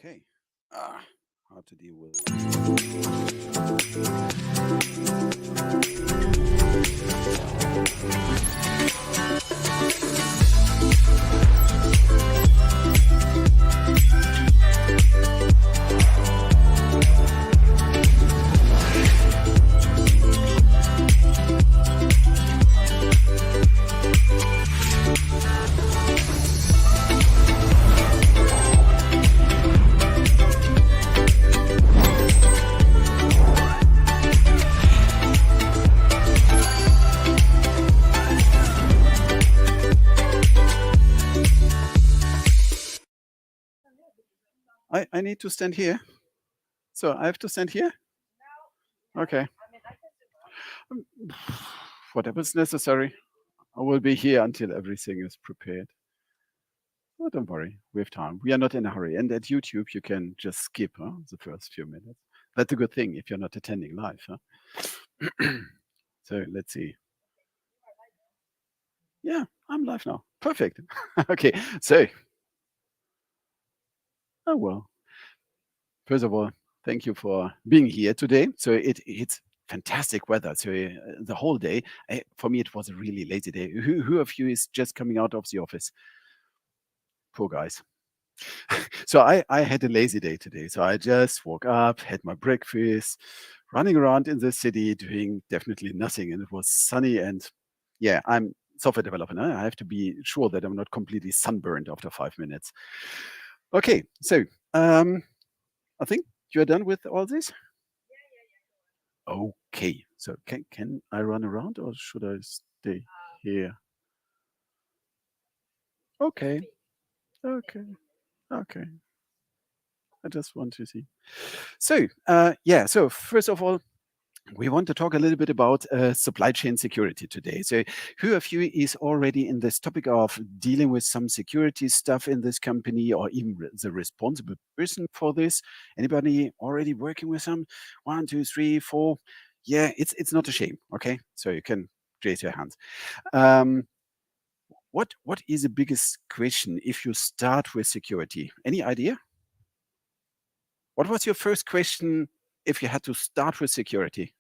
Okay. How to deal with I need to stand here. So I have to stand here? Okay. Whatever is necessary. I will be here until everything is prepared. Oh, don't worry, we have time. We are not in a hurry. And at YouTube, you can just skip the first few minutes. That's a good thing if you're not attending live. So let's see. Yeah, I'm live now. Perfect. Okay, so. Oh, well. First of all, thank you for being here today. So it's fantastic weather. So the whole day, for me, it was a really lazy day. Who of you is just coming out of the office? Poor guys. So I had a lazy day today. So I just woke up, had my breakfast, running around in the city, doing definitely nothing. And it was sunny. And yeah, I'm software developer. Now. I have to be sure that I'm not completely sunburned after 5 minutes. Okay, so I think you're done with all this? Okay, so can I run around or should I stay here? Okay, okay, okay. I just want to see. So, yeah, so first of all, we want to talk a little bit about supply chain security today. So who of you is already in this topic of dealing with some security stuff in this company or even the responsible person for this? Anybody already working with some? 1, 2, 3, 4. Yeah, it's not a shame. Okay, so you can raise your hands. What is the biggest question if you start with security? Any idea? What was your first question if you had to start with security?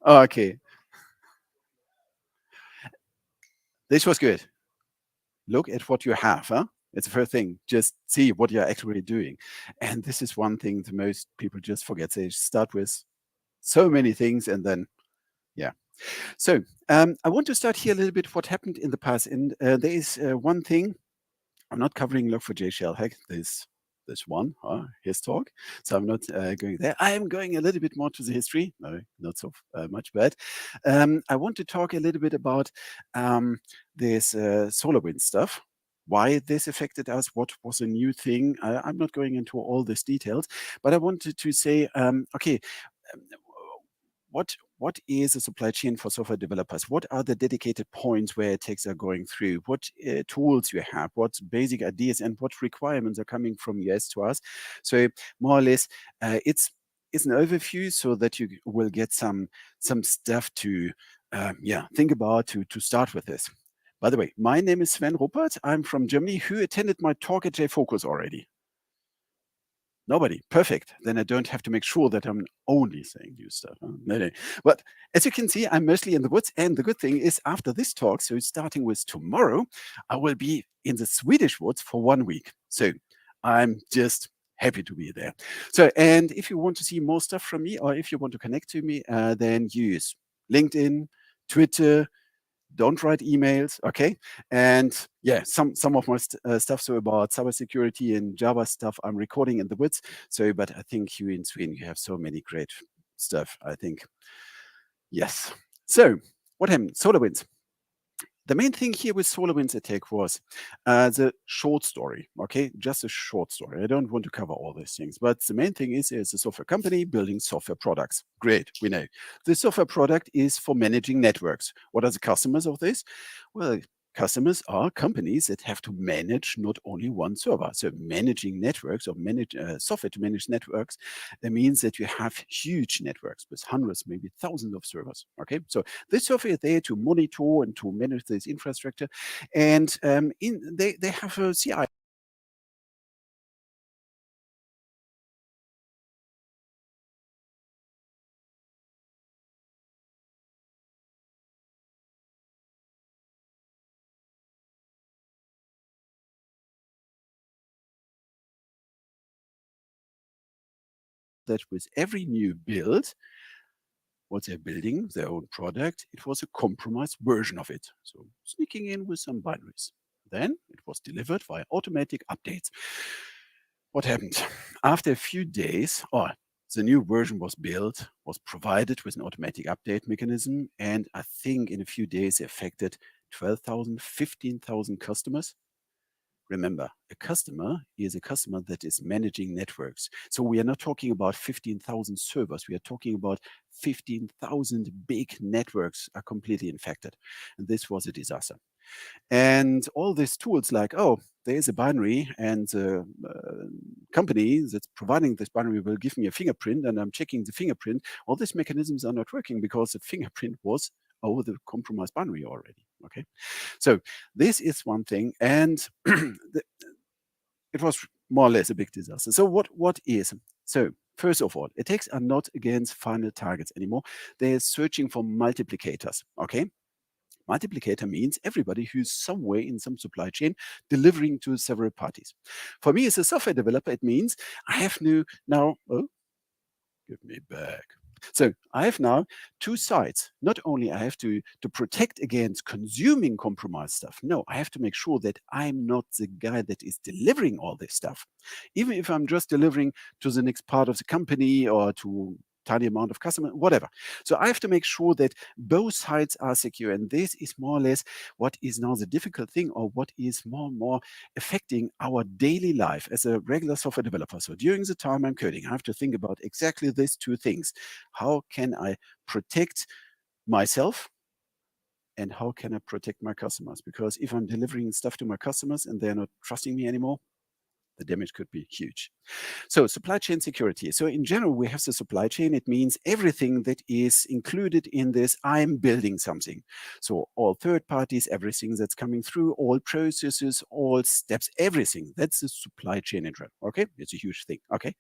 Okay, this was good. Look at what you have. It's the first thing. Just see what you're actually doing. And this is one thing the most people just forget. They start with so many things and then, yeah. So I want to start here a little bit what happened in the past. And there is one thing. I'm not covering Log4Shell hack. This one, his talk. So I'm not going there. I am going a little bit more to the history. No, not so much bad. I want to talk a little bit about this Solarwinds stuff. Why this affected us, what was a new thing. I'm not going into all these details, but I wanted to say, okay, what is a supply chain for software developers? What are the dedicated points where attacks are going through? What tools you have? What basic ideas and what requirements are coming from US to us? So more or less, it's an overview so that you will get some stuff to think about to start with this. By the way, my name is Sven Ruppert. I'm from Germany. Who attended my talk at JFocus already? Nobody. Perfect. Then I don't have to make sure that I'm only saying new stuff. No. But as you can see, I'm mostly in the woods. And the good thing is after this talk, so starting with tomorrow, I will be in the Swedish woods for 1 week. So I'm just happy to be there. So, and if you want to see more stuff from me or if you want to connect to me, then use LinkedIn, Twitter, don't write emails, okay? And yeah, some of my stuff, so about cybersecurity and Java stuff, I'm recording in the woods. So, but I think you in Sweden, you have so many great stuff, I think. Yes. So what happened? SolarWinds. The main thing here with SolarWinds attack was the short story, okay? Just a short story. I don't want to cover all these things, but the main thing is it's a software company building software products. Great, we know. The software product is for managing networks. What are the customers of this? Well, Customers are companies that have to manage not only one server. So managing networks or manage software to manage networks, that means that you have huge networks with hundreds, maybe thousands of servers. Okay, so this software is there to monitor and to manage this infrastructure, and they have a CI. That with every new build, what they're building, their own product, it was a compromised version of it. So sneaking in with some binaries. Then it was delivered via automatic updates. What happened? After a few days, the new version was built, was provided with an automatic update mechanism, and I think in a few days it affected 12,000, 15,000 customers. Remember, a customer is a customer that is managing networks. So we are not talking about 15,000 servers. We are talking about 15,000 big networks are completely infected. And this was a disaster. And all these tools like, oh, there is a binary and the company that's providing this binary will give me a fingerprint and I'm checking the fingerprint. All these mechanisms are not working because the fingerprint was over the compromised binary already. Okay, so this is one thing, and it was more or less a big disaster. So what is? So first of all, attacks are not against final targets anymore. They're searching for multiplicators. Okay, multiplicator means everybody who's somewhere in some supply chain delivering to several parties. For me as a software developer, it means I have now, oh, give me back. So I have now two sides. Not only I have to protect against consuming compromised stuff. No, I have to make sure that I'm not the guy that is delivering all this stuff. Even if I'm just delivering to the next part of the company or to tiny amount of customer, whatever. So I have to make sure that both sides are secure. And this is more or less what is now the difficult thing, or what is more and more affecting our daily life as a regular software developer. So during the time I'm coding, I have to think about exactly these two things. How can I protect myself? And how can I protect my customers? Because if I'm delivering stuff to my customers and they're not trusting me anymore, the damage could be huge. So supply chain security. So in general, we have the supply chain. It means everything that is included in this, I'm building something. So all third parties, everything that's coming through, all processes, all steps, everything. That's the supply chain in general. Okay, it's a huge thing. Okay.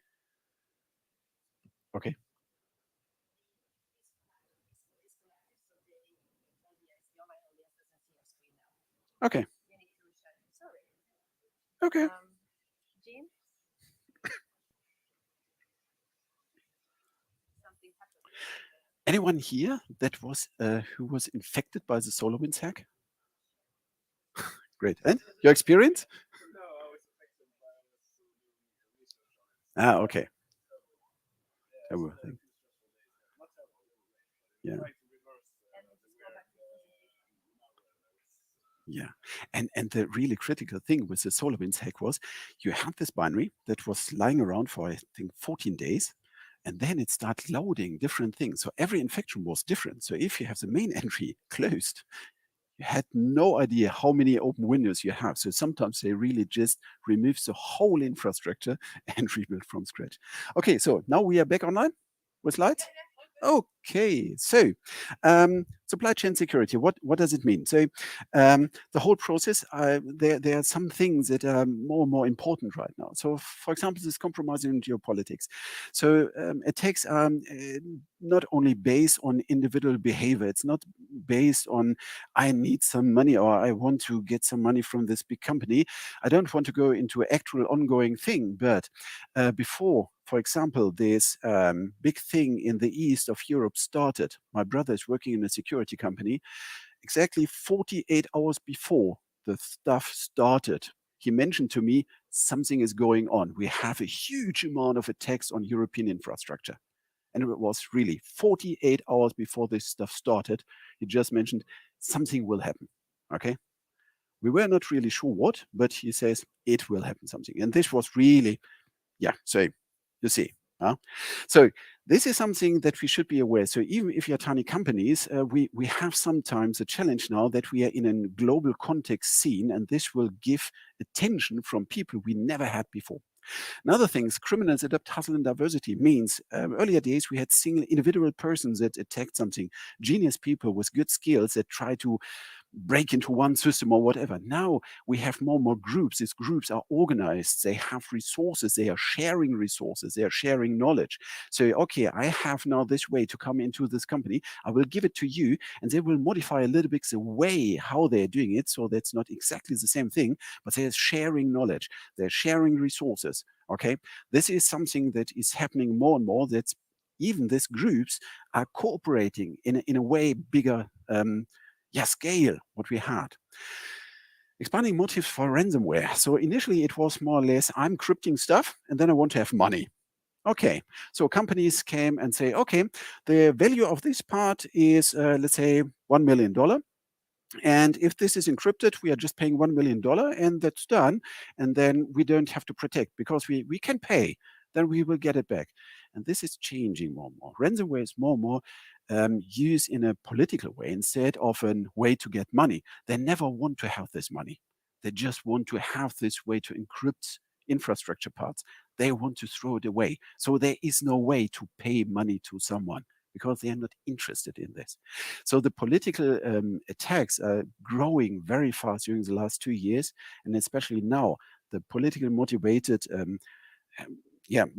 Okay. Okay. Okay. Anyone here that was who was infected by the SolarWinds hack? Great. And your experience? Ah, okay. Yeah. Yeah. And the really critical thing with the SolarWinds hack was you had this binary that was lying around for, I think, 14 days. And then it started loading different things. So every infection was different. So if you have the main entry closed, you had no idea how many open windows you have. So sometimes they really just remove the whole infrastructure and rebuild from scratch. Okay, so now we are back online with lights. Okay, so supply chain security, what does it mean? So the whole process, there are some things that are more and more important right now. So for example, this compromising geopolitics. So attacks are not only based on individual behavior, it's not based on I need some money or I want to get some money from this big company. I don't want to go into an actual ongoing thing, but before, for example, this big thing in the east of Europe started. My brother is working in a security company. Exactly 48 hours before the stuff started, he mentioned to me, something is going on. We have a huge amount of attacks on European infrastructure. And it was really 48 hours before this stuff started. He just mentioned something will happen. Okay. We were not really sure what, but he says it will happen something. And this was really, yeah. So you see, so This is something that we should be aware. So even if you're tiny companies, we have sometimes a challenge now that we are in a global context scene, and this will give attention from people we never had before. Another thing is criminals adopt hustle and diversity. Means earlier days we had single individual persons that attacked something, genius people with good skills that try to break into one system or whatever. Now we have more and more groups. These groups are organized. They have resources. They are sharing resources. They are sharing knowledge. So, okay, I have now this way to come into this company. I will give it to you, and they will modify a little bit the way how they're doing it. So that's not exactly the same thing, but they're sharing knowledge. They're sharing resources. Okay, this is something that is happening more and more. That's even these groups are cooperating in a way bigger scale what we had. Expanding motives for ransomware. So initially it was more or less, I'm encrypting stuff and then I want to have money. Okay, so companies came and say, okay, the value of this part is, let's say, $1 million. And if this is encrypted, we are just paying $1 million and that's done. And then we don't have to protect because we can pay, then we will get it back. And this is changing more and more. Ransomware is more and more used in a political way instead of a way to get money. They never want to have this money. They just want to have this way to encrypt infrastructure parts. They want to throw it away. So there is no way to pay money to someone because they are not interested in this. So the political attacks are growing very fast during the last 2 years, and especially now, the politically motivated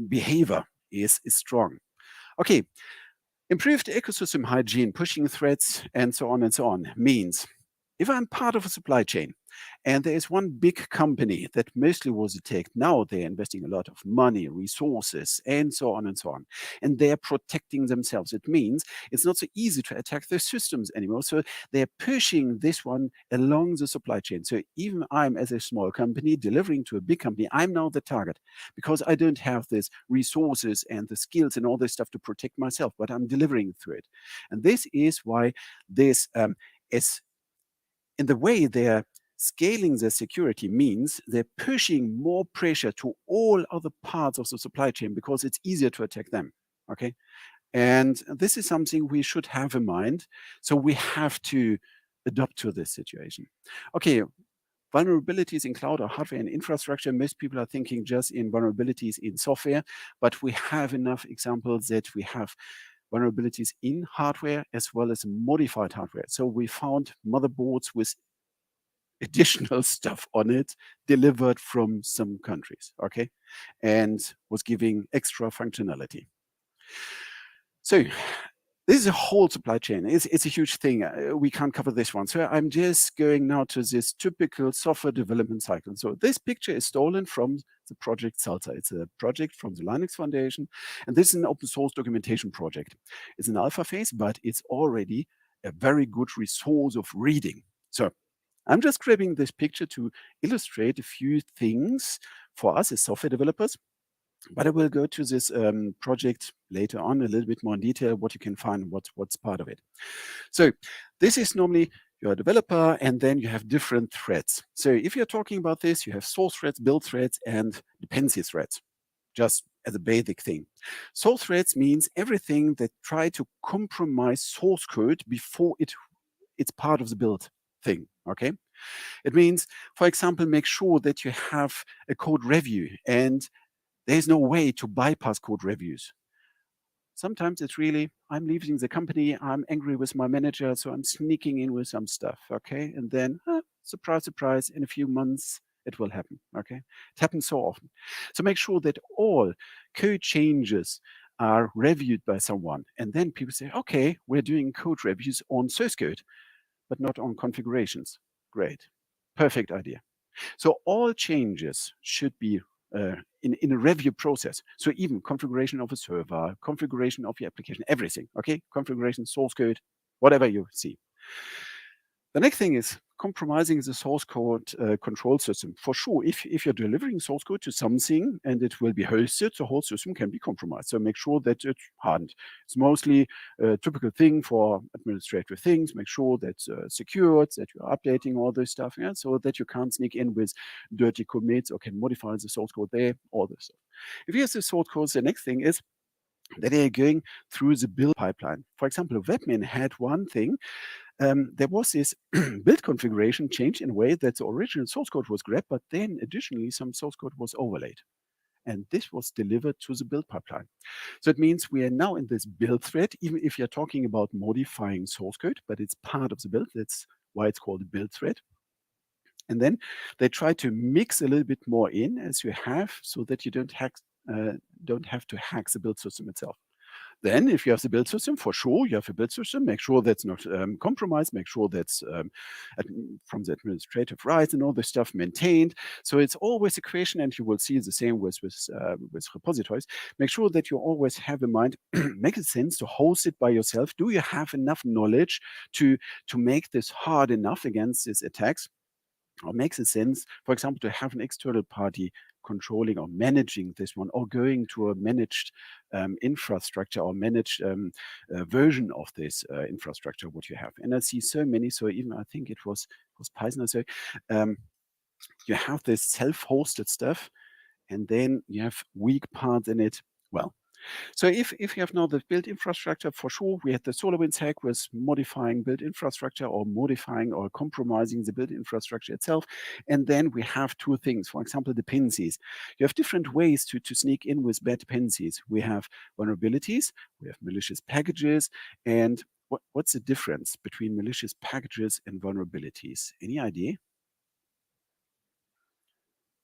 behavior is strong. Okay, improved ecosystem hygiene, pushing threats, and so on means if I'm part of a supply chain and there is one big company that mostly was attacked, now they're investing a lot of money, resources, and so on, and they're protecting themselves. It means it's not so easy to attack their systems anymore. So they're pushing this one along the supply chain. So even I'm, as a small company, delivering to a big company, I'm now the target because I don't have this resources and the skills and all this stuff to protect myself, but I'm delivering through it. And this is why this is in the way they're scaling their security means they're pushing more pressure to all other parts of the supply chain because it's easier to attack them. Okay. And this is something we should have in mind. So we have to adapt to this situation. Okay. Vulnerabilities in cloud or hardware and infrastructure. Most people are thinking just in vulnerabilities in software, but we have enough examples that we have vulnerabilities in hardware as well as modified hardware. So we found motherboards with additional stuff on it delivered from some countries, okay, and was giving extra functionality. So this is a whole supply chain. It's a huge thing. We can't cover this one. So I'm just going now to this typical software development cycle. So this picture is stolen from the project Salsa. It's a project from the Linux Foundation. And this is an open source documentation project. It's an alpha phase, but it's already a very good resource of reading. So I'm just grabbing this picture to illustrate a few things for us as software developers. But I will go to this project later on a little bit more in detail, what you can find, what's part of it. So this is normally you're a developer, and then you have different threads. So if you're talking about this, you have source threads, build threads, and dependency threads, just as a basic thing. Source threads means everything that try to compromise source code before it's part of the build thing, okay? It means, for example, make sure that you have a code review and there's no way to bypass code reviews. Sometimes it's really, I'm leaving the company, I'm angry with my manager, so I'm sneaking in with some stuff, okay? And then, surprise, surprise, in a few months, it will happen, okay? It happens so often. So make sure that all code changes are reviewed by someone. And then people say, okay, we're doing code reviews on source code, but not on configurations. Great, perfect idea. So all changes should be in a review process. So even configuration of a server, configuration of your application, everything, okay? Configuration, source code, whatever you see. The next thing is compromising the source code control system. For sure, if you're delivering source code to something and it will be hosted, the whole system can be compromised. So make sure that it's hardened. It's mostly a typical thing for administrative things. Make sure that's secured, that you're updating all this stuff, yeah, so that you can't sneak in with dirty commits or can modify the source code there, all this stuff. If you use the source code, the next thing is that they are going through the build pipeline. For example, Webmin had one thing. There was this build configuration changed in a way that the original source code was grabbed, but then additionally some source code was overlaid. And this was delivered to the build pipeline. So it means we are now in this build thread, even if you're talking about modifying source code, but it's part of the build. That's why it's called a build thread. And then they try to mix a little bit more in as you have, so that you don't have to hack the build system itself. Then, if you have the build system, for sure, you have a build system. Make sure that's not compromised. Make sure that's from the administrative rights and all this stuff maintained. So it's always a question, and you will see the same with repositories. Make sure that you always have in mind, make it sense to host it by yourself. Do you have enough knowledge to make this hard enough against these attacks? Or makes it sense, for example, to have an external party controlling or managing this one, or going to a managed infrastructure or managed version of this infrastructure, what you have. And I see so many, so even I think it was Python, so you have this self-hosted stuff, and then you have weak parts in it. Well, so if you have now the built infrastructure, for sure, we had the Solarwinds hack was modifying built infrastructure, or modifying or compromising the built infrastructure itself. And then we have two things, for example, dependencies. You have different ways to sneak in with bad dependencies. We have vulnerabilities, we have malicious packages, and what's the difference between malicious packages and vulnerabilities? Any idea?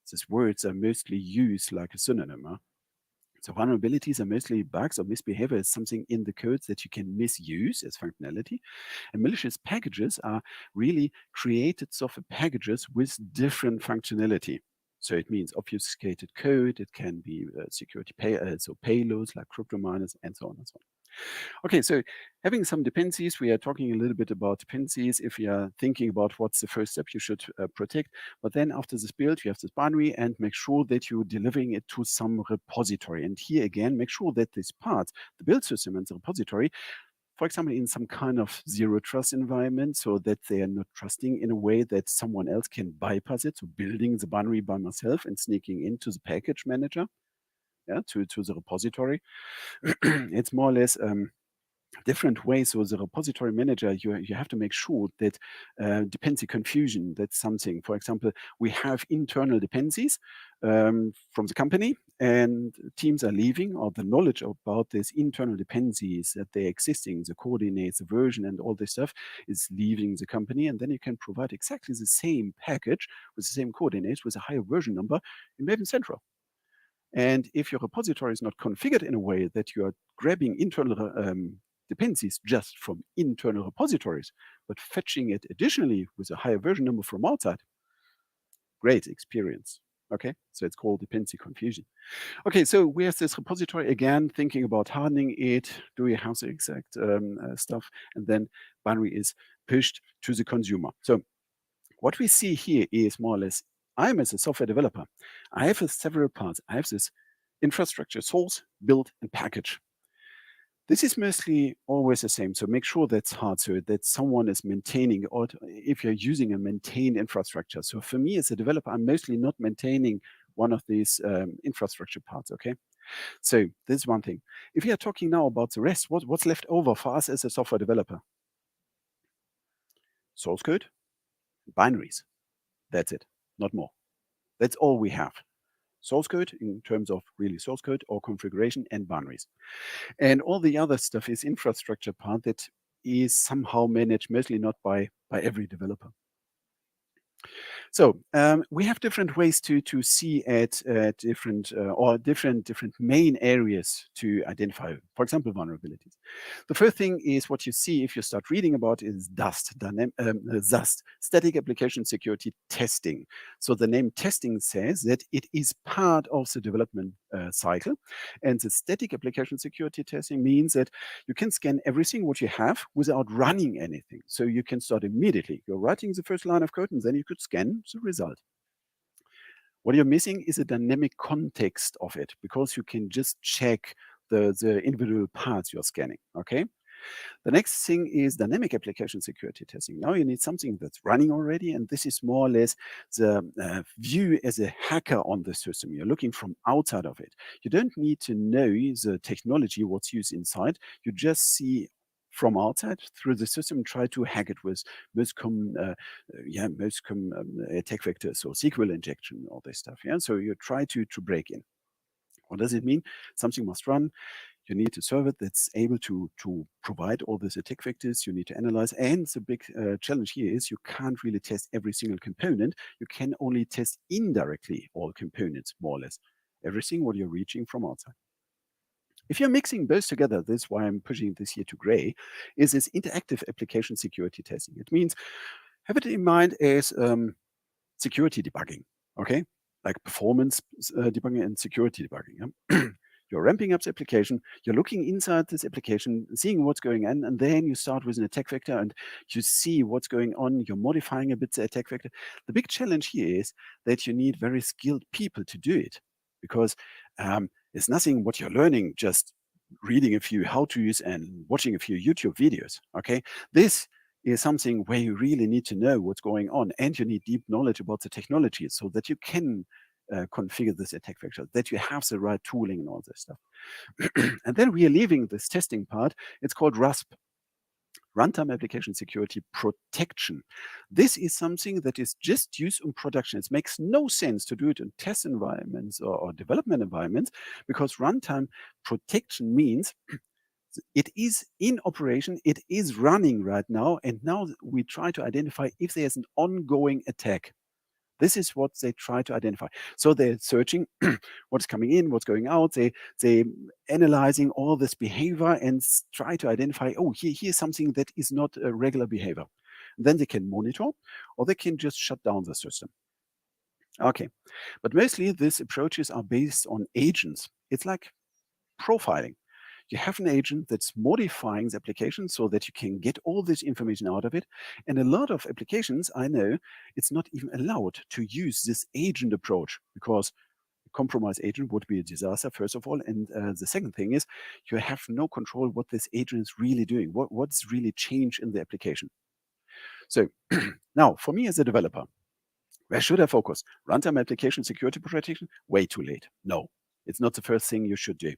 These words are mostly used like a synonym. Huh? So vulnerabilities are mostly bugs or misbehavior. It's something in the code that you can misuse as functionality. And malicious packages are really created software packages with different functionality. So it means obfuscated code. It can be security payloads like crypto miners, and so on and so on. Okay, so having some dependencies, we are talking a little bit about dependencies if you are thinking about what's the first step you should protect. But then after this build, you have this binary, and make sure that you're delivering it to some repository. And here again, make sure that this part, the build system and the repository, for example, in some kind of zero trust environment, so that they are not trusting in a way that someone else can bypass it. So building the binary by myself and sneaking into the package manager, to the repository. It's more or less different ways. So the repository manager, you have to make sure that dependency confusion, that's something. For example, we have internal dependencies from the company, and teams are leaving, or the knowledge about these internal dependencies, that they're existing, the coordinates, the version, and all this stuff is leaving the company. And then you can provide exactly the same package with the same coordinates with a higher version number in Maven Central. And if your repository is not configured in a way that you are grabbing internal dependencies just from internal repositories, but fetching it additionally with a higher version number from outside, great experience. Okay, so it's called dependency confusion. Okay, so we have this repository again, thinking about hardening it. Do we have the exact stuff? And then binary is pushed to the consumer. So what we see here is more or less, I'm as a software developer, I have several parts. I have this infrastructure, source, build, and package. This is mostly always the same. So make sure that's hard, so that someone is maintaining, or if you're using a maintained infrastructure. So for me as a developer, I'm mostly not maintaining one of these infrastructure parts, okay? So this is one thing. If you're talking now about the rest, what's left over for us as a software developer? Source code, binaries. That's it, not more. That's all we have. Source code in terms of really source code or configuration, and binaries. And all the other stuff is infrastructure part that is somehow managed, mostly not by every developer. So we have different ways to see at different main areas to identify, for example, vulnerabilities. The first thing is what you see if you start reading about is DAST, Static Application Security Testing. So the name testing says that it is part of the development cycle. And the static application security testing means that you can scan everything what you have without running anything. So you can start immediately. You're writing the first line of code, and then you could scan the result. What you're missing is a dynamic context of it, because you can just check the individual parts you're scanning, okay? The next thing is dynamic application security testing. Now you need something that's running already, and this is more or less the view as a hacker on the system. You're looking from outside of it. You don't need to know the technology, what's used inside. You just see from outside through the system, try to hack it with most common attack vectors, so SQL injection, all this stuff. Yeah, so you try to break in. What does it mean? Something must run. You need a server that's able to provide all these attack vectors. You need to analyze. And the big challenge here is you can't really test every single component. You can only test indirectly all components, more or less. Everything what you're reaching from outside. If you're mixing both together, this is why I'm pushing this here to gray, is this interactive application security testing. It means have it in mind as security debugging, okay? Like performance debugging and security debugging. Yeah? You're ramping up the application, you're looking inside this application, seeing what's going on, and then you start with an attack vector and you see what's going on, you're modifying a bit the attack vector. The big challenge here is that you need very skilled people to do it, because it's nothing what you're learning just reading a few how-tos and watching a few YouTube videos, okay? This is something where you really need to know what's going on, and you need deep knowledge about the technology so that you can configure this attack vector, that you have the right tooling and all this stuff. And then we are leaving this testing part. It's called RASP, Runtime Application Security Protection. This is something that is just used in production. It makes no sense to do it in test environments or development environments, because runtime protection means it is in operation, it is running right now, and now we try to identify if there's an ongoing attack. This is what they try to identify. So they're searching what's coming in, what's going out. They analyzing all this behavior and try to identify, oh, here's something that is not a regular behavior. Then they can monitor, or they can just shut down the system. Okay, but mostly these approaches are based on agents. It's like profiling. You have an agent that's modifying the application so that you can get all this information out of it. And a lot of applications, I know, it's not even allowed to use this agent approach, because a compromised agent would be a disaster, first of all. And the second thing is you have no control what this agent is really doing, what's really changed in the application. So now, for me as a developer, where should I focus? Runtime application security protection? Way too late. No, it's not the first thing you should do.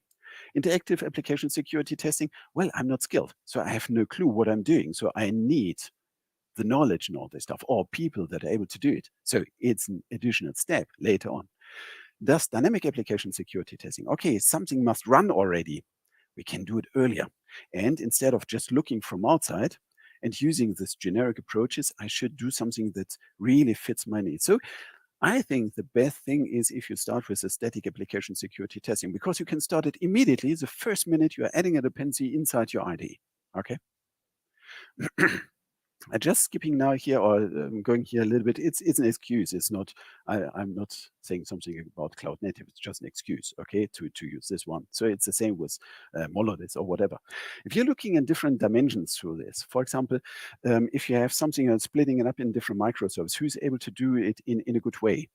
Interactive application security testing, well, I'm not skilled, so I have no clue what I'm doing. So I need the knowledge and all this stuff, or people that are able to do it. So it's an additional step later on. Does dynamic application security testing? Okay, something must run already. We can do it earlier. And instead of just looking from outside and using these generic approaches, I should do something that really fits my needs. So I think the best thing is if you start with a static application security testing, because you can start it immediately the first minute you are adding a dependency inside your IDE. Okay. I'm just skipping now here, or going here a little bit. It's an excuse. It's not. I'm not saying something about cloud native. It's just an excuse, okay, to use this one. So it's the same with monoliths or whatever. If you're looking at different dimensions through this, for example, if you have something and splitting it up in different microservices, who's able to do it in a good way?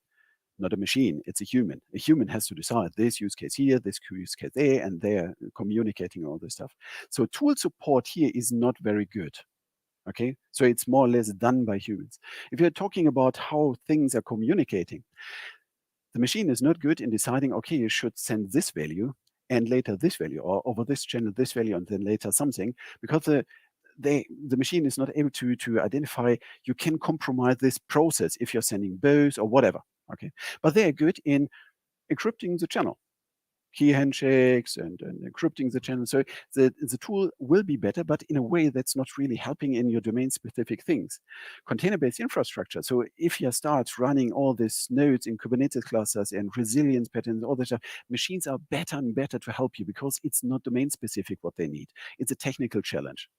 Not a machine, it's a human. A human has to decide this use case here, this use case there, and they're communicating all this stuff. So tool support here is not very good. Okay, so it's more or less done by humans. If you're talking about how things are communicating, the machine is not good in deciding, okay, you should send this value and later this value, or over this channel this value and then later something, because the machine is not able to identify, you can compromise this process if you're sending both or whatever. Okay, but they are good in encrypting the channel, key handshakes and encrypting the channel. So the tool will be better, but in a way that's not really helping in your domain-specific things. Container-based infrastructure. So if you start running all these nodes in Kubernetes clusters and resilience patterns, all that stuff, machines are better and better to help you, because it's not domain-specific what they need. It's a technical challenge.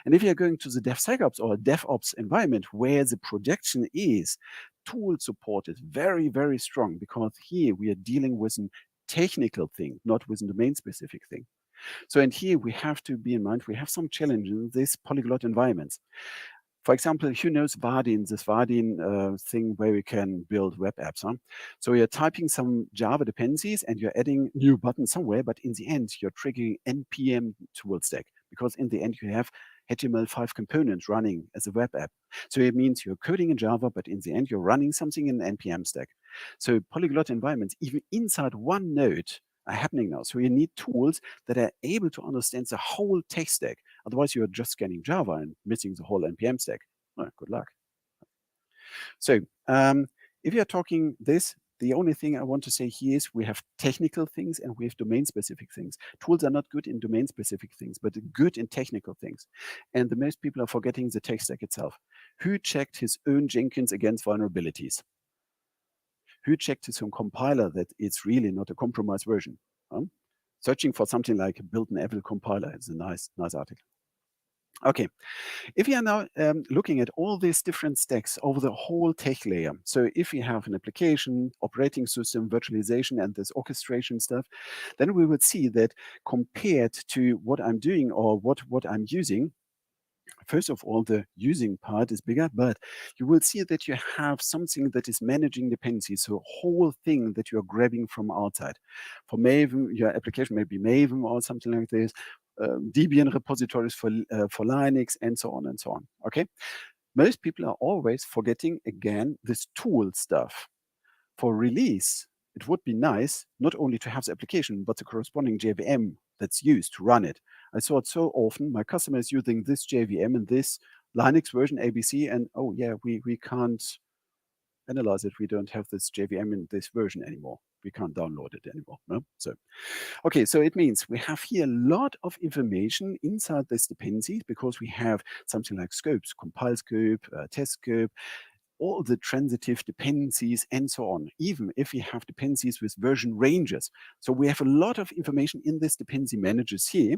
And if you're going to the DevSecOps or DevOps environment where the projection is, tool support is very, very strong, because here we are dealing with an technical thing, not with a domain-specific thing. So, and here we have to be in mind, we have some challenges in these polyglot environments. For example, who knows Vardin, this Vardin thing where we can build web apps. Huh? So you're typing some Java dependencies and you're adding new buttons somewhere, but in the end, you're triggering NPM tool stack, because in the end you have HTML5 components running as a web app. So it means you're coding in Java, but in the end you're running something in an NPM stack. So polyglot environments, even inside one node, are happening now. So you need tools that are able to understand the whole tech stack. Otherwise, you're just scanning Java and missing the whole NPM stack. Well, good luck. So if you're talking this, the only thing I want to say here is we have technical things and we have domain-specific things. Tools are not good in domain-specific things, but good in technical things. And the most people are forgetting the tech stack itself. Who checked his own Jenkins against vulnerabilities? Who checked his own compiler that it's really not a compromised version? Searching for something like build an evil compiler is a nice article. Okay, if you are now looking at all these different stacks over the whole tech layer, so if you have an application, operating system, virtualization, and this orchestration stuff, then we would see that compared to what I'm doing or what I'm using, first of all, the using part is bigger, but you will see that you have something that is managing dependencies, so a whole thing that you're grabbing from outside. For Maven, your application may be Maven or something like this, Debian repositories for Linux, and so on and so on, okay? Most people are always forgetting, again, this tool stuff. For release, it would be nice not only to have the application, but the corresponding JVM that's used to run it. I saw it so often. My customer is using this JVM and this Linux version ABC, and oh yeah, we can't analyze it. We don't have this JVM in this version anymore. We can't download it anymore. No? So, okay, so it means we have here a lot of information inside this dependency because we have something like scopes, compile scope, test scope, all the transitive dependencies, and so on, even if we have dependencies with version ranges. So we have a lot of information in this dependency managers here.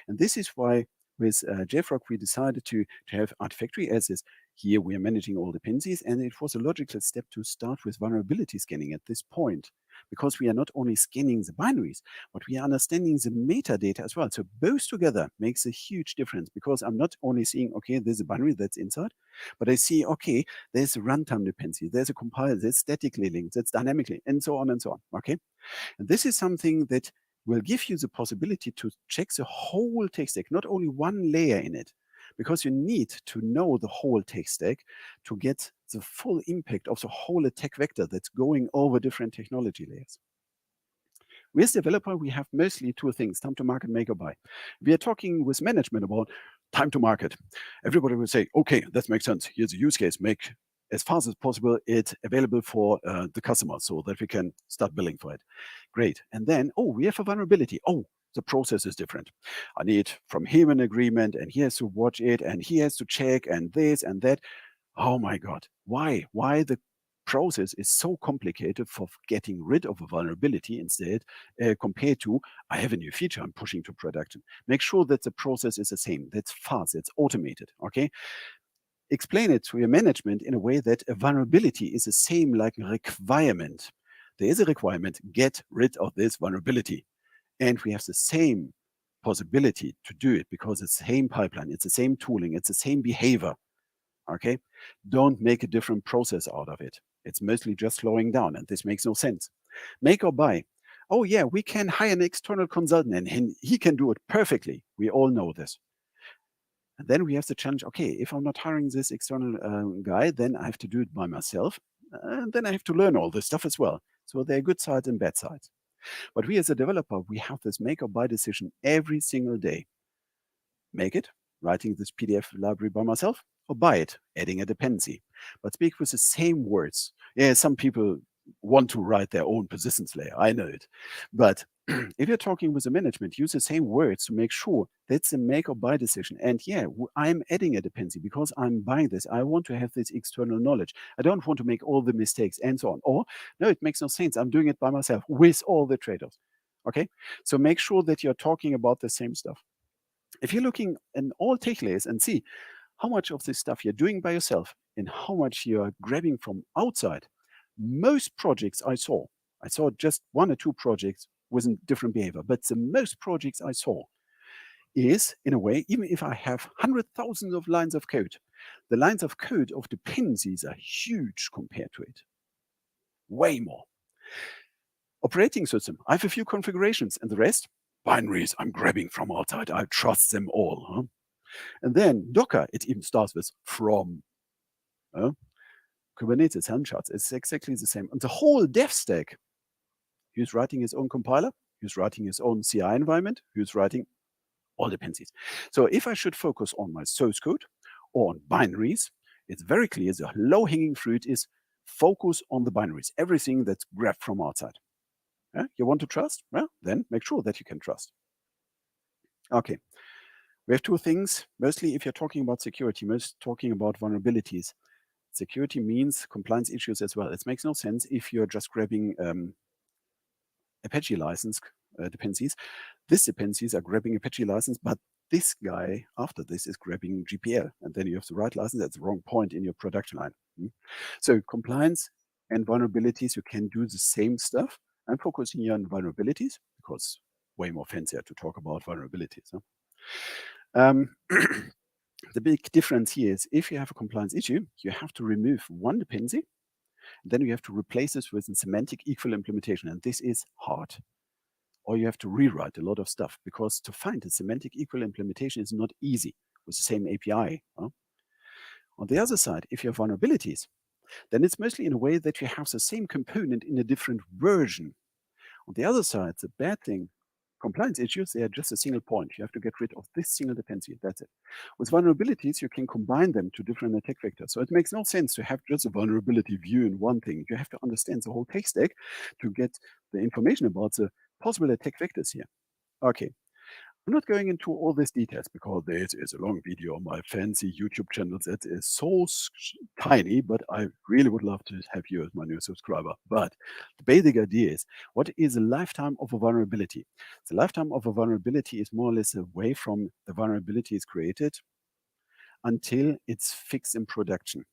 And this is why with JFrog, we decided to have Artifactory as is. Here we are managing all dependencies, and it was a logical step to start with vulnerability scanning at this point, because we are not only scanning the binaries, but we are understanding the metadata as well. So both together makes a huge difference, because I'm not only seeing, okay, there's a binary that's inside, but I see, okay, there's a runtime dependency, there's a compiler, there's statically linked, that's dynamically, and so on, okay? And this is something that will give you the possibility to check the whole tech stack, not only one layer in it, because you need to know the whole tech stack to get the full impact of the whole attack vector that's going over different technology layers. With developer, we have mostly two things, time to market, make or buy. We are talking with management about time to market. Everybody will say, okay, that makes sense. Here's a use case, make as fast as possible it available for the customer so that we can start billing for it. Great. And then, oh, we have a vulnerability. Oh, the process is different. I need from him an agreement, and he has to watch it, and he has to check, and this and that. Oh my God, why? Why the process is so complicated for getting rid of a vulnerability instead, compared to, I have a new feature I'm pushing to production. Make sure that the process is the same, that's fast, it's automated, okay? Explain it to your management in a way that a vulnerability is the same like a requirement. There is a requirement, get rid of this vulnerability. And we have the same possibility to do it because it's the same pipeline, it's the same tooling, it's the same behavior. Okay, don't make a different process out of it. It's mostly just slowing down, and this makes no sense. Make or buy. Oh yeah, we can hire an external consultant and he can do it perfectly. We all know this. And then we have the challenge, okay, if I'm not hiring this external guy, then I have to do it by myself. And then I have to learn all this stuff as well. So there are good sides and bad sides. But we as a developer, we have this make or buy decision every single day. Make it, writing this PDF library by myself, or buy it, adding a dependency. But speak with the same words. Yeah, some people want to write their own persistence layer, I know it. But if you're talking with the management, use the same words to make sure that's a make or buy decision. And yeah, I'm adding a dependency because I'm buying this. I want to have this external knowledge. I don't want to make all the mistakes and so on. Or, no, it makes no sense. I'm doing it by myself with all the trade-offs. Okay, so make sure that you're talking about the same stuff. If you're looking in all tech layers and see how much of this stuff you're doing by yourself and how much you're grabbing from outside, most projects I saw just one or two projects with a different behavior, but the most projects I saw is, in a way, even if I have 100,000 of lines of code, the lines of code of dependencies are huge compared to it. Way more. Operating system, I have a few configurations and the rest, binaries I'm grabbing from outside. I trust them all. Huh? And then Docker, it even starts with from. Kubernetes, Helm charts, it's exactly the same. And the whole dev stack, who's writing his own compiler, who's writing his own CI environment, who's writing all dependencies. So if I should focus on my source code or on binaries, it's very clear the low-hanging fruit is focus on the binaries, everything that's grabbed from outside. You want to trust? Well, then make sure that you can trust. Okay. We have two things. Mostly if you're talking about security, most talking about vulnerabilities. Security means compliance issues as well. It makes no sense if you're just grabbing Apache license dependencies. These dependencies are grabbing Apache license, but this guy after this is grabbing GPL, and then you have the right license at the wrong point in your production line. So compliance and vulnerabilities, you can do the same stuff. I'm focusing here on vulnerabilities because way more fancier to talk about vulnerabilities. Huh? The big difference here is if you have a compliance issue, you have to remove one dependency, then you have to replace this with a semantic equal implementation, and this is hard. Or you have to rewrite a lot of stuff because to find a semantic equal implementation is not easy with the same API. Huh? On the other side, if you have vulnerabilities, then it's mostly in a way that you have the same component in a different version. On the other side, the bad thing, compliance issues, they are just a single point. You have to get rid of this single dependency. That's it. With vulnerabilities, you can combine them to different attack vectors. So it makes no sense to have just a vulnerability view in one thing. You have to understand the whole tech stack to get the information about the possible attack vectors here. Okay. I'm not going into all these details because this is a long video on my fancy YouTube channel that is so tiny, but I really would love to have you as my new subscriber. But the basic idea is, what is the lifetime of a vulnerability? The lifetime of a vulnerability is more or less away from the vulnerability is created until it's fixed in production.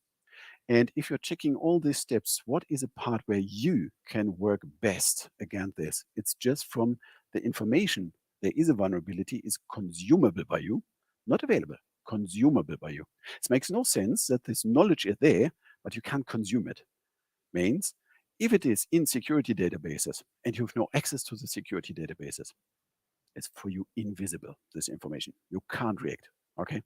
And if you're checking all these steps, what is a part where you can work best against this? It's just from the information. There is a vulnerability is consumable by you, not available, consumable by you. It makes no sense that this knowledge is there, but you can't consume it. Means if it is in security databases and you have no access to the security databases, it's for you invisible, this information. You can't react, okay?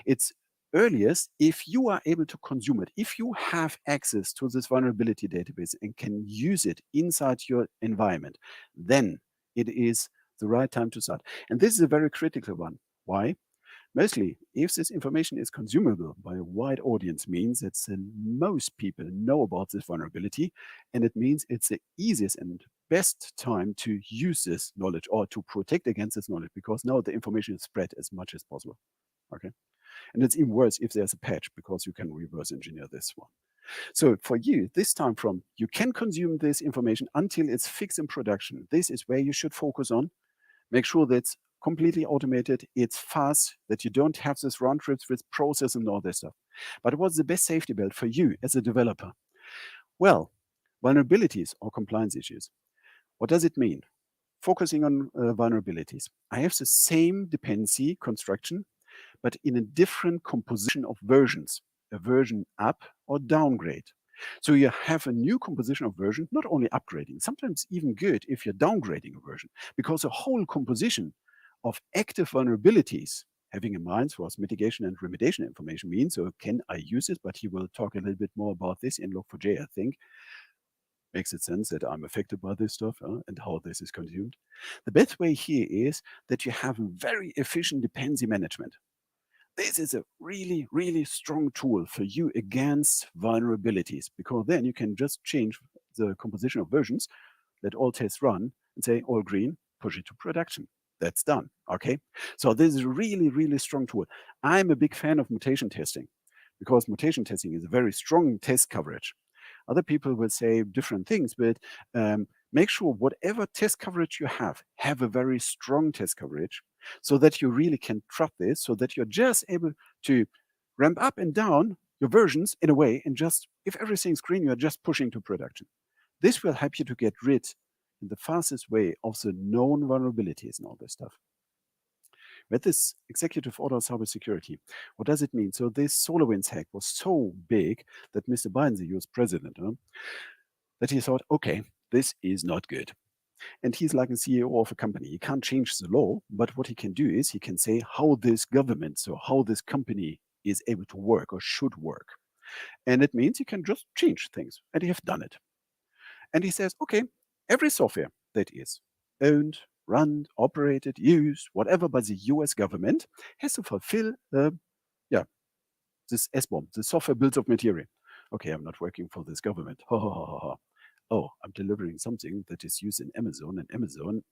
It's earliest if you are able to consume it, if you have access to this vulnerability database and can use it inside your environment, then it is the right time to start. And this is a very critical one. Why? Mostly, if this information is consumable by a wide audience, means that most people know about this vulnerability, and it means it's the easiest and best time to use this knowledge or to protect against this knowledge, because now the information is spread as much as possible. Okay. And it's even worse if there's a patch, because you can reverse engineer this one. So for you, this time from you can consume this information until it's fixed in production, this is where you should focus on. Make sure that it's completely automated, it's fast, that you don't have this round trips with process and all this stuff. But what's the best safety belt for you as a developer? Well, vulnerabilities or compliance issues. What does it mean? Focusing on vulnerabilities. I have the same dependency construction, but in a different composition of versions, a version up or downgrade. So you have a new composition of version, not only upgrading, sometimes even good if you're downgrading a version, because a whole composition of active vulnerabilities, having in mind what mitigation and remediation information means, so can I use it? But he will talk a little bit more about this in Log4J, I think. Makes it sense that I'm affected by this stuff and how this is consumed. The best way here is that you have very efficient dependency management. This is a really, really strong tool for you against vulnerabilities, because then you can just change the composition of versions, let all tests run, and say all green, push it to production. That's done, okay? So this is a really, really strong tool. I'm a big fan of mutation testing, because mutation testing is a very strong test coverage. Other people will say different things, but make sure whatever test coverage you have a very strong test coverage, so that you really can trust this, so that you're just able to ramp up and down your versions in a way, and just, if everything's green, you're just pushing to production. This will help you to get rid in the fastest way of the known vulnerabilities and all this stuff. With this executive order on cybersecurity, what does it mean? So this Solarwinds hack was so big that Mr. Biden, the US president, that he thought, okay, this is not good. and he's like a CEO of a company. He can't change the law, but what he can do is he can say how this government, so how this company is able to work or should work. And it means you can just change things, and you have done it. And he says, okay, every software that is owned, run, operated, used, whatever by the US government has to fulfill yeah, this SBOM, the software bills of material. Okay, I'm not working for this government. Oh, I'm delivering something that is used in Amazon, and Amazon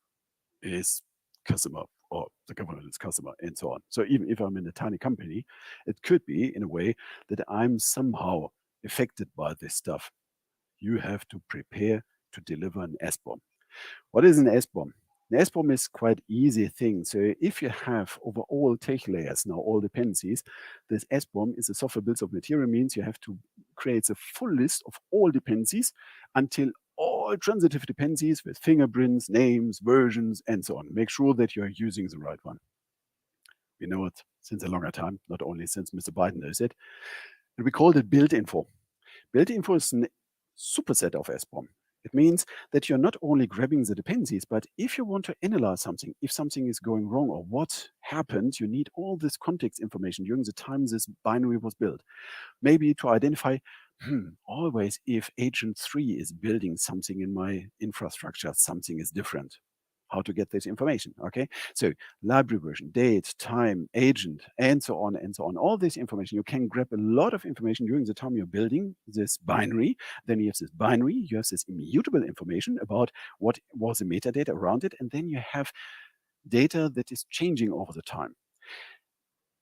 is customer, or the government is customer, and so on. So even if I'm in a tiny company, it could be in a way that I'm somehow affected by this stuff. You have to prepare to deliver an SBOM. What is an SBOM? An SBOM is quite easy thing. So if you have over all tech layers now, all dependencies, this SBOM is a software bills of material, means you have to create a full list of all dependencies until all transitive dependencies with fingerprints, names, versions, and so on. Make sure that you are using the right one. We know it since a longer time, not only since Mr. Biden knows it. And we called it build info. Build info is a superset of SBOM. It means that you're not only grabbing the dependencies, but if you want to analyze something, if something is going wrong or what happened, you need all this context information during the time this binary was built. Maybe to identify, always if agent 3 is building something in my infrastructure, something is different. How to get this information, okay? So library version, date, time, agent, and so on and so on. All this information, you can grab a lot of information during the time you're building this binary. Then you have this binary, you have this immutable information about what was the metadata around it, and then you have data that is changing over the time.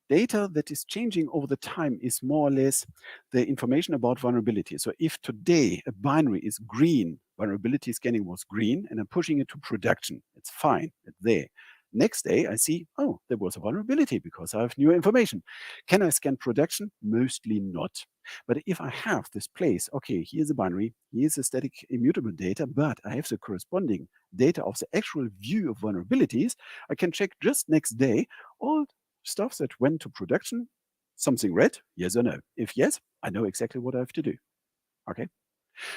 Data that is changing over the time is more or less the information about vulnerability. So if today a binary is green, vulnerability scanning was green, and I'm pushing it to production, it's fine, it's there. Next day, I see, oh, there was a vulnerability because I have new information. Can I scan production? Mostly not. But if I have this place, okay, here's a binary, here's a static immutable data, but I have the corresponding data of the actual view of vulnerabilities, I can check just next day all stuff that went to production, something red, yes or no. If yes, I know exactly what I have to do. Okay.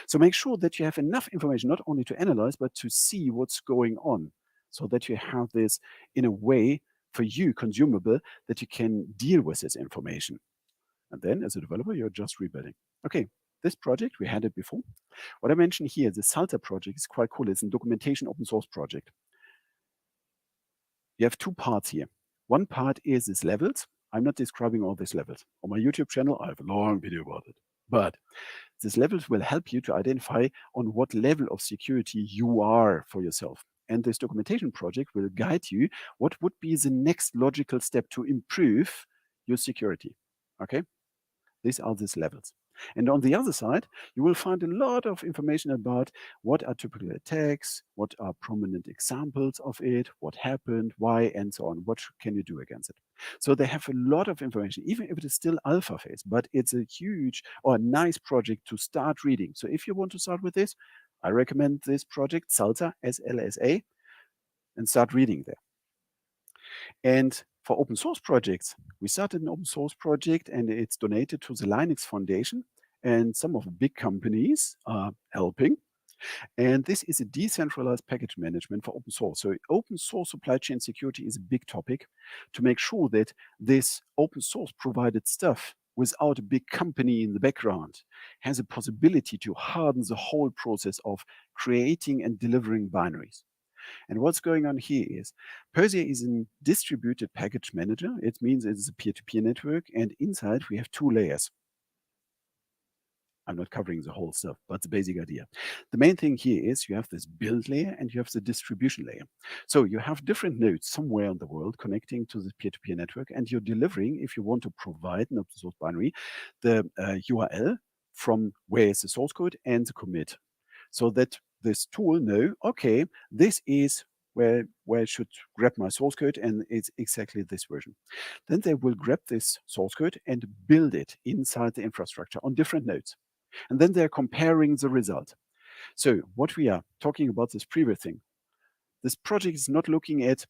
So make sure that you have enough information, not only to analyze, but to see what's going on, so that you have this in a way for you consumable that you can deal with this information. And then as a developer, you're just rebuilding. Okay, this project, we had it before. What I mentioned here, the Salta project is quite cool. It's a documentation open source project. You have two parts here. One part is these levels. I'm not describing all these levels. On my YouTube channel, I have a long video about it. But these levels will help you to identify on what level of security you are for yourself. And this documentation project will guide you what would be the next logical step to improve your security. Okay? These are these levels. And on the other side, you will find a lot of information about what are typical attacks, what are prominent examples of it, what happened, why, and so on. What can you do against it? So they have a lot of information, even if it is still alpha phase, but it's a huge or a nice project to start reading. So if you want to start with this, I recommend this project, SALSA, SLSA, and start reading there. And for open source projects, we started an open source project and it's donated to the Linux Foundation. And some of the big companies are helping. And this is a decentralized package management for open source. So open source supply chain security is a big topic to make sure that this open source provided stuff without a big company in the background has a possibility to harden the whole process of creating and delivering binaries. And what's going on here is Persia is a distributed package manager. It means it's a peer-to-peer network. And inside we have two layers. I'm not covering the whole stuff, but the basic idea. The main thing here is you have this build layer and you have the distribution layer. So you have different nodes somewhere in the world connecting to the peer-to-peer network, and you're delivering, if you want to provide an open source binary, the URL from where is the source code and the commit, so that this tool know, okay, this is where I should grab my source code, and it's exactly this version. Then they will grab this source code and build it inside the infrastructure on different nodes. And then they're comparing the result. So what we are talking about this previous thing, this project is not looking at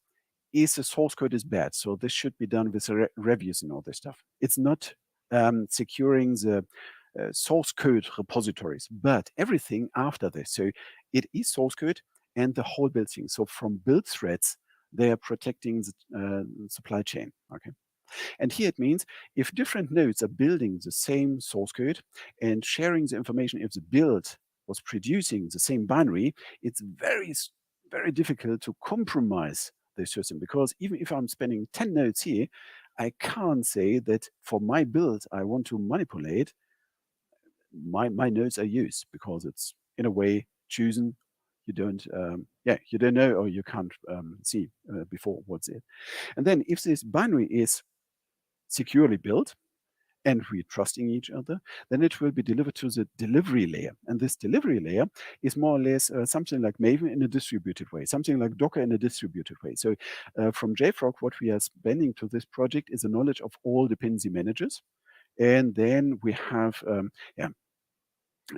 is the source code is bad, so this should be done with reviews and all this stuff. It's not securing the source code repositories, but everything after this. So it is source code, and the whole build thing. So from build threads, they are protecting the supply chain. Okay. And here it means if different nodes are building the same source code and sharing the information, if the build was producing the same binary, it's very difficult to compromise the system, because even if I'm spending 10 nodes here, I can't say that for my build I want to manipulate my nodes are used, because it's in a way chosen. You don't you don't know, or you can't see before what's it. And then if this binary is securely built and we're trusting each other, then it will be delivered to the delivery layer. And this delivery layer is more or less something like Maven in a distributed way, something like Docker in a distributed way. So from JFrog, what we are spending to this project is the knowledge of all dependency managers. And then we have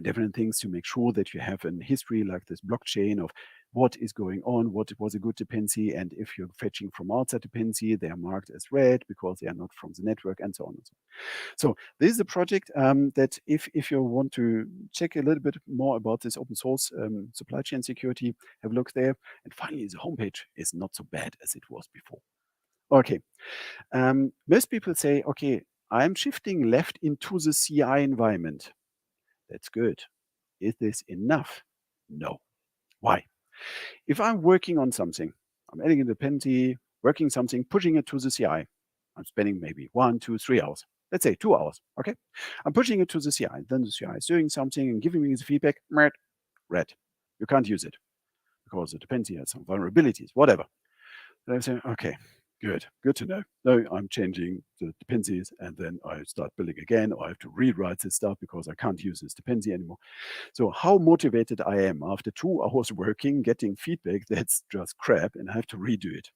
different things to make sure that you have a history like this blockchain of what is going on, what was a good dependency, and if you're fetching from outside dependency, they are marked as red because they are not from the network, and so on and so on. So this is a project that if you want to check a little bit more about this open source supply chain security, have a look there. And finally, the homepage is not so bad as it was before. Okay, most people say, okay, I'm shifting left into the CI environment. That's good. Is this enough? No. Why? If I'm working on something, I'm adding a dependency, working something, pushing it to the CI, I'm spending maybe 1, 2, 3 hours. Let's say 2 hours. Okay. I'm pushing it to the CI. Then the CI is doing something and giving me the feedback. Red. You can't use it because the dependency has some vulnerabilities, whatever. Then I say, okay, good to know. No, I'm changing the dependencies, and then I start building again, or I have to rewrite this stuff because I can't use this dependency anymore. So how motivated I am after 2 hours working, getting feedback that's just crap, and I have to redo it.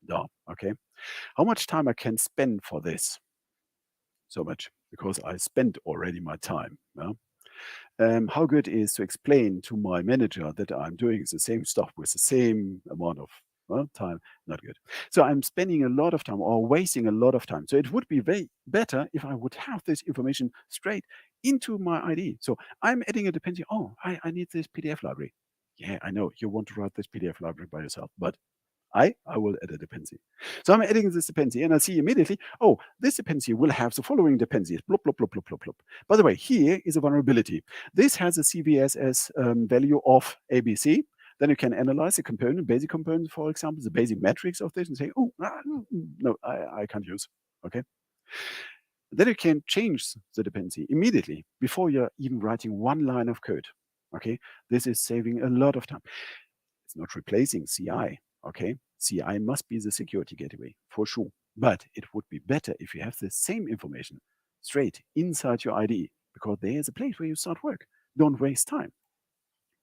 No, okay. How much time I can spend for this? So much, because I spent already my time. Yeah? How good is to explain to my manager that I'm doing the same stuff with the same amount of time? Not good. So I'm spending a lot of time or wasting a lot of time. So it would be very better if I would have this information straight into my IDE. So I'm adding a dependency. Oh, I need this PDF library. Yeah, I know you want to write this PDF library by yourself, but I will add a dependency. So I'm adding this dependency, and I see immediately, oh, this dependency will have the following dependencies, blop, blop, blop, blop, blop, blop. By the way, here is a vulnerability. This has a CVSS value of ABC. Then you can analyze the component, basic component, for example, the basic metrics of this, and say, oh, no, I can't use. Okay. Then you can change the dependency immediately before you're even writing one line of code. Okay. This is saving a lot of time. It's not replacing CI. Okay, CI must be the security gateway for sure, but it would be better if you have the same information straight inside your IDE, because there is a place where you start work. Don't waste time.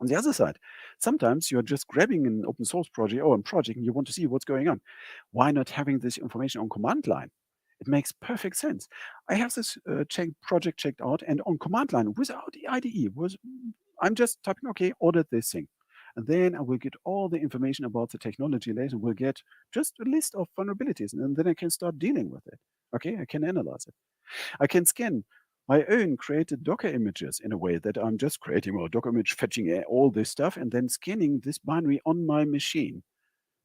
On the other side, sometimes you're just grabbing an open source project or a project and you want to see what's going on. Why not having this information on command line? It makes perfect sense. I have this project checked out, and on command line without the IDE, I'm just typing, okay, order this thing. And then I will get all the information about the technology later. We'll get just a list of vulnerabilities, and then I can start dealing with it. Okay, I can analyze it. I can scan my own created Docker images in a way that I'm just creating a Docker image, fetching all this stuff, and then scanning this binary on my machine,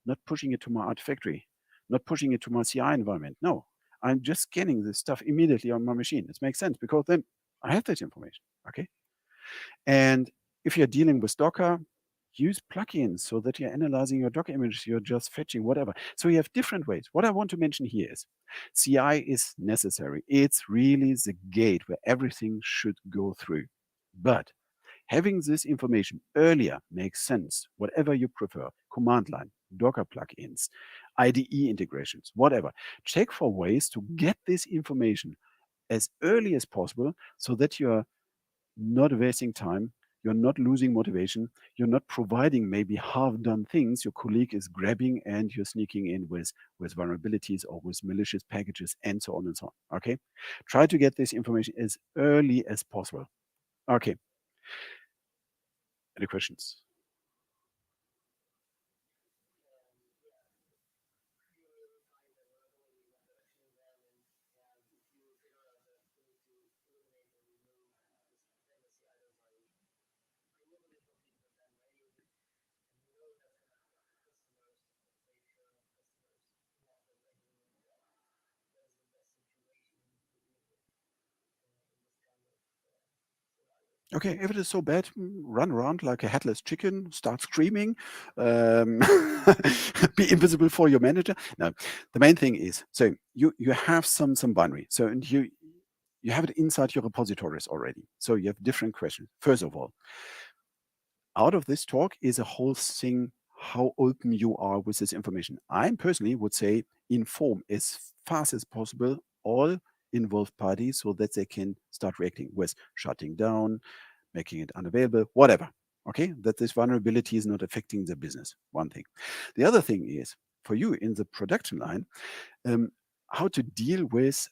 not pushing it to my Artifactory, not pushing it to my CI environment. No, I'm just scanning this stuff immediately on my machine. It makes sense because then I have that information. Okay. And if you're dealing with Docker, use plugins so that you're analyzing your Docker images, you're just fetching whatever. So you have different ways. What I want to mention here is CI is necessary. It's really the gate where everything should go through. But having this information earlier makes sense, whatever you prefer, command line, Docker plugins, IDE integrations, whatever. Check for ways to get this information as early as possible so that you're not wasting time, you're not losing motivation, you're not providing maybe half-done things your colleague is grabbing and you're sneaking in with vulnerabilities or with malicious packages and so on and so on. Okay, try to get this information as early as possible. Okay, any questions? Okay, if it is so bad, run around like a headless chicken, start screaming, be invisible for your manager. No, the main thing is, so you have some binary. So and you have it inside your repositories already. So you have different questions. First of all, out of this talk is a whole thing how open you are with this information. I personally would say inform as fast as possible all involved parties so that they can start reacting with shutting down, making it unavailable, whatever. Okay, that this vulnerability is not affecting the business. One thing. The other thing is for you in the production line, how to deal with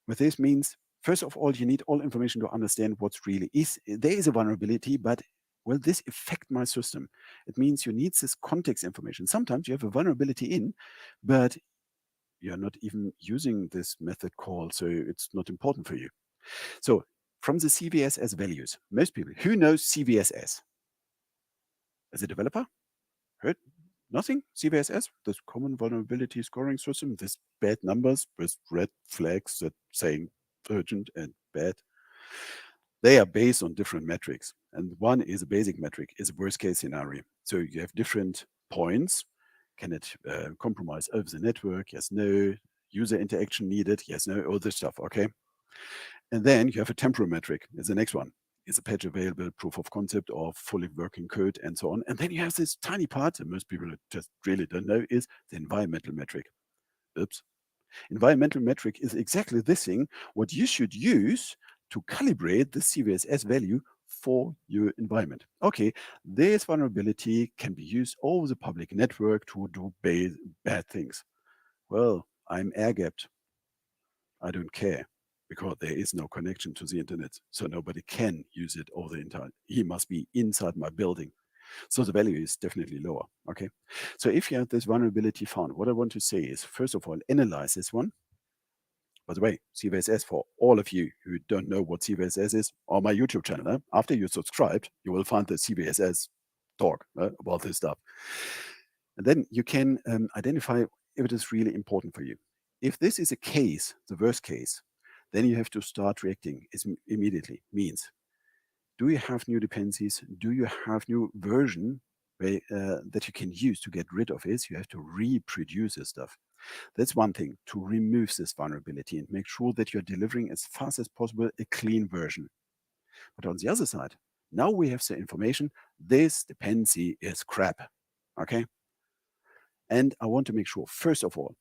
this means, first of all, you need all information to understand what's really is. There is a vulnerability, but will this affect my system? It means you need this context information. Sometimes you have a vulnerability in, but you're not even using this method call, so it's not important for you. So from the CVSS values, most people, who knows CVSS? As a developer, heard nothing? CVSS, this common vulnerability scoring system, this bad numbers with red flags that saying urgent and bad. They are based on different metrics. And one is a basic metric, is a worst case scenario. So you have different points. Can it compromise over the network? Yes, no. User interaction needed? Yes, no. All this stuff, okay? And then you have a temporal metric is the next one. Is a patch available, proof of concept, or fully working code, and so on. And then you have this tiny part that most people just really don't know is the environmental metric. Oops. Environmental metric is exactly this thing, what you should use to calibrate the CVSS value for your environment. Okay, this vulnerability can be used over the public network to do bad things. Well, I'm air-gapped. I don't care because there is no connection to the internet. So nobody can use it over the internet. He must be inside my building. So the value is definitely lower. Okay. So if you have this vulnerability found, what I want to say is, first of all, analyze this one. By the way, CVSS, for all of you who don't know what CVSS is, on my YouTube channel, after you subscribed, you will find the CVSS talk about this stuff. And then you can identify if it is really important for you. If this is a case, the worst case, then you have to start reacting immediately. Means, do you have new dependencies? Do you have new version that you can use to get rid of it? You have to reproduce this stuff. That's one thing, to remove this vulnerability and make sure that you're delivering as fast as possible a clean version. But on the other side, now we have the information, this dependency is crap, okay? And I want to make sure, first of all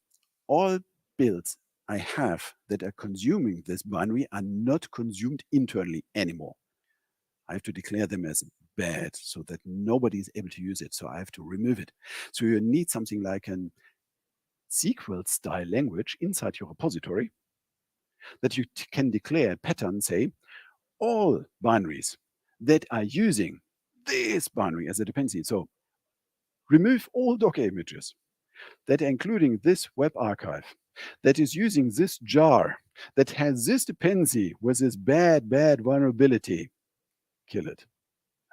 builds I have that are consuming this binary are not consumed internally anymore. I have to declare them as bad so that nobody is able to use it. So I have to remove it. So you need something like an SQL style language inside your repository that you can declare a pattern, say, all binaries that are using this binary as a dependency. So remove all Docker images that are including this web archive that is using this jar that has this dependency with this bad vulnerability. Kill it.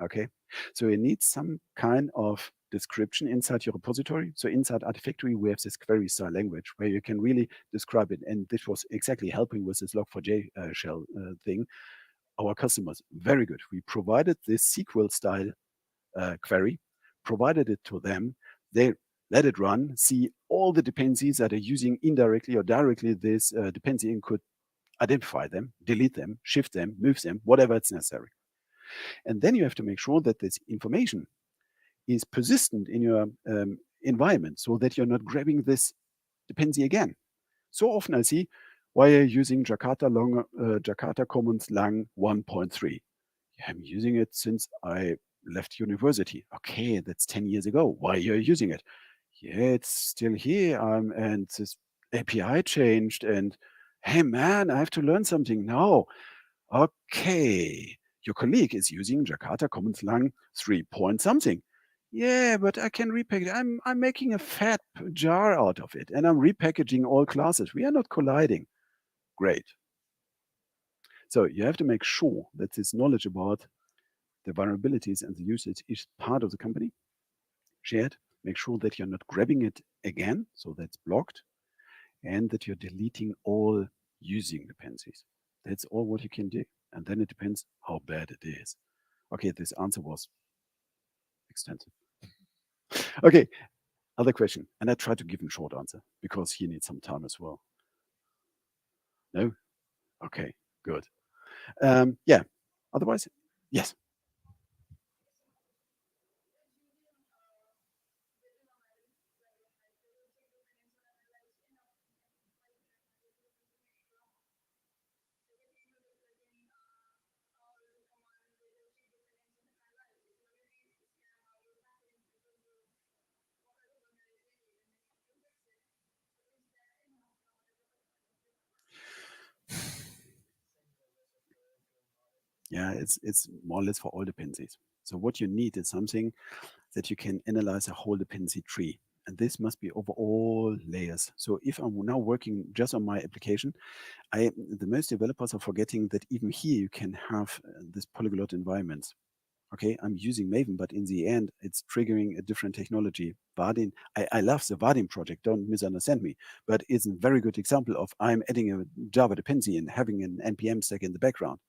Okay. So you need some kind of description inside your repository. So inside Artifactory, we have this query style language where you can really describe it. And this was exactly helping with this Log4Shell thing. Our customers, very good. We provided this SQL style query, provided it to them. They let it run, see all the dependencies that are using indirectly or directly this dependency, and could identify them, delete them, shift them, move them, whatever it's necessary. And then you have to make sure that this information is persistent in your environment so that you're not grabbing this dependency again. So often I see, why are you using Jakarta Commons Lang 1.3? I'm using it since I left university. Okay, that's 10 years ago. Why are you using it? Yeah, it's still here. And this API changed. And hey, man, I have to learn something now. Okay, your colleague is using Jakarta Commons Lang 3 point something. Yeah, but I can repackage. I'm making a fat jar out of it, and I'm repackaging all classes. We are not colliding. Great. So you have to make sure that this knowledge about the vulnerabilities and the usage is part of the company, shared. Make sure that you're not grabbing it again, so that's blocked, and that you're deleting all using dependencies. That's all what you can do. And then it depends how bad it is. Okay, this answer was extensive. Okay, other question. And I try to give him a short answer because he needs some time as well. No? Okay, good. Yeah, otherwise, yes. Yeah, it's more or less for all dependencies. So what you need is something that you can analyze a whole dependency tree. And this must be over all layers. So if I'm now working just on my application, the most developers are forgetting that even here you can have this polyglot environments. Okay, I'm using Maven, but in the end, it's triggering a different technology. Vaadin, I love the Vaadin project, don't misunderstand me, but it's a very good example of I'm adding a Java dependency and having an NPM stack in the background.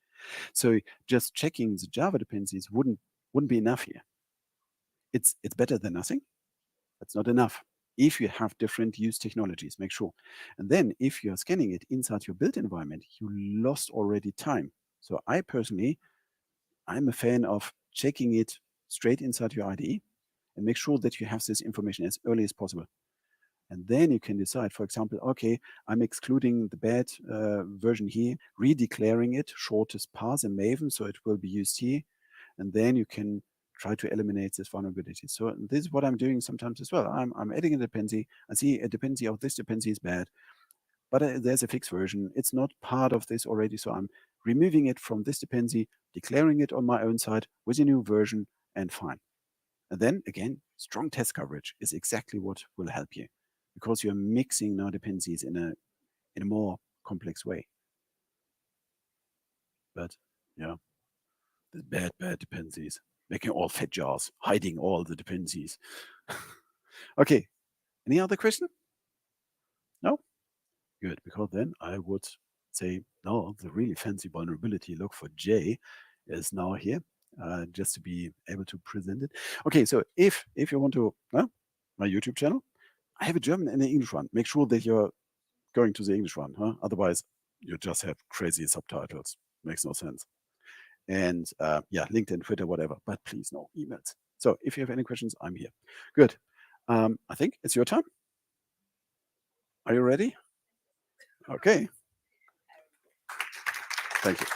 So just checking the Java dependencies wouldn't be enough here. It's better than nothing. That's not enough. If you have different use technologies, make sure. And then if you're scanning it inside your built environment, you lost already time. So I personally, I'm a fan of checking it straight inside your IDE and make sure that you have this information as early as possible. And then you can decide, for example, okay, I'm excluding the bad version here, redeclaring it shortest path in Maven, so it will be used here. And then you can try to eliminate this vulnerability. So this is what I'm doing sometimes as well. I'm adding a dependency. I see a dependency of this dependency is bad, but there's a fixed version. It's not part of this already. So I'm removing it from this dependency, declaring it on my own side with a new version, and fine. And then again, strong test coverage is exactly what will help you because you're mixing now dependencies in a more complex way. But yeah, the bad dependencies, making all fat jars, hiding all the dependencies. Okay, any other question? No? Good, because then I would say, no, the really fancy vulnerability Log4J is now here, just to be able to present it. Okay, so if you want to, my YouTube channel, I have a German and an English one. Make sure that you're going to the English one, huh? Otherwise, you just have crazy subtitles. Makes no sense. And yeah, LinkedIn, Twitter, whatever. But please, no emails. So if you have any questions, I'm here. Good. I think it's your time. Are you ready? Okay. Thank you.